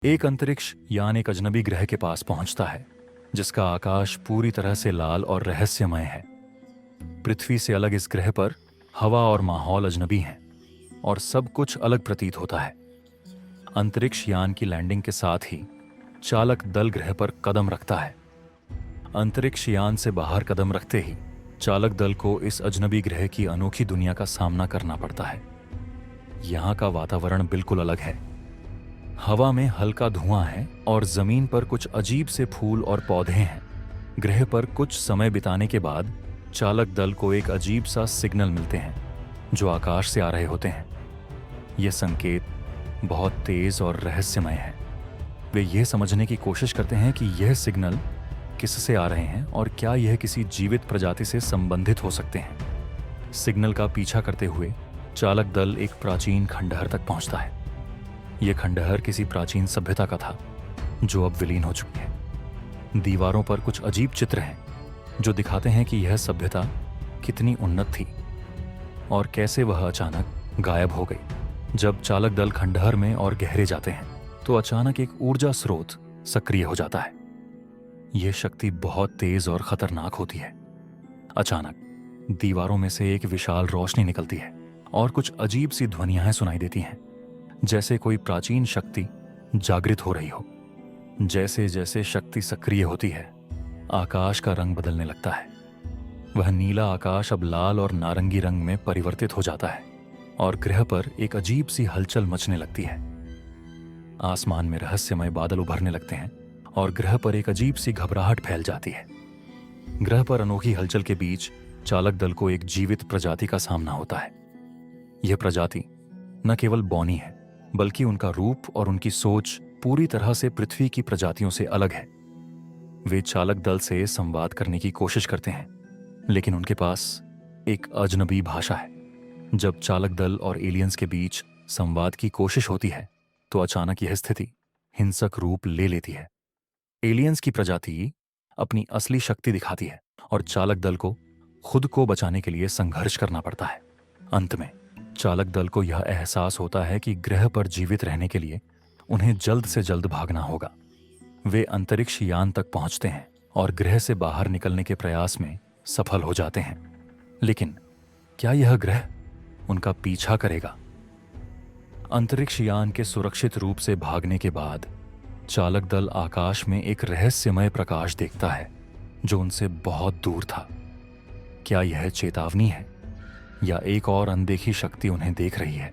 एक अंतरिक्ष यान एक अजनबी ग्रह के पास पहुंचता है जिसका आकाश पूरी तरह से लाल और रहस्यमय है। पृथ्वी से अलग इस ग्रह पर हवा और माहौल अजनबी हैं और सब कुछ अलग प्रतीत होता है। अंतरिक्ष यान की लैंडिंग के साथ ही चालक दल ग्रह पर कदम रखता है। अंतरिक्ष यान से बाहर कदम रखते ही चालक दल को इस अजनबी ग्रह की अनोखी दुनिया का सामना करना पड़ता है। यहाँ का वातावरण बिल्कुल अलग है। हवा में हल्का धुआं है और जमीन पर कुछ अजीब से फूल और पौधे हैं। ग्रह पर कुछ समय बिताने के बाद चालक दल को एक अजीब सा सिग्नल मिलते हैं जो आकाश से आ रहे होते हैं। ये संकेत बहुत तेज और रहस्यमय है। वे यह समझने की कोशिश करते हैं कि यह सिग्नल किससे आ रहे हैं और क्या यह किसी जीवित प्रजाति से संबंधित हो सकते हैं। सिग्नल का पीछा करते हुए चालक दल एक प्राचीन खंडहर तक पहुंचता है। यह खंडहर किसी प्राचीन सभ्यता का था जो अब विलीन हो चुकी है। दीवारों पर कुछ अजीब चित्र हैं जो दिखाते हैं कि यह सभ्यता कितनी उन्नत थी और कैसे वह अचानक गायब हो गई। जब चालक दल खंडहर में और गहरे जाते हैं तो अचानक एक ऊर्जा स्रोत सक्रिय हो जाता है। यह शक्ति बहुत तेज और खतरनाक होती है। अचानक दीवारों में से एक विशाल रोशनी निकलती है और कुछ अजीब सी ध्वनियां सुनाई देती हैं, जैसे कोई प्राचीन शक्ति जागृत हो रही हो। जैसे जैसे शक्ति सक्रिय होती है आकाश का रंग बदलने लगता है। वह नीला आकाश अब लाल और नारंगी रंग में परिवर्तित हो जाता है और ग्रह पर एक अजीब सी हलचल मचने लगती है। आसमान में रहस्यमय बादल उभरने लगते हैं और ग्रह पर एक अजीब सी घबराहट फैल जाती है। ग्रह पर अनोखी हलचल के बीच चालक दल को एक जीवित प्रजाति का सामना होता है। यह प्रजाति न केवल बौनी है बल्कि उनका रूप और उनकी सोच पूरी तरह से पृथ्वी की प्रजातियों से अलग है। वे चालक दल से संवाद करने की कोशिश करते हैं लेकिन उनके पास एक अजनबी भाषा है। जब चालक दल और एलियंस के बीच संवाद की कोशिश होती है तो अचानक यह स्थिति हिंसक रूप ले लेती है। एलियंस की प्रजाति अपनी असली शक्ति दिखाती है और चालक दल को खुद को बचाने के लिए संघर्ष करना पड़ता है। अंत में चालक दल को यह एहसास होता है कि ग्रह पर जीवित रहने के लिए उन्हें जल्द से जल्द भागना होगा। वे अंतरिक्ष यान तक पहुंचते हैं और ग्रह से बाहर निकलने के प्रयास में सफल हो जाते हैं। लेकिन क्या यह ग्रह उनका पीछा करेगा? अंतरिक्ष यान के सुरक्षित रूप से भागने के बाद चालक दल आकाश में एक रहस्यमय प्रकाश देखता है जो उनसे बहुत दूर था। क्या यह चेतावनी है या एक और अनदेखी शक्ति उन्हें देख रही है?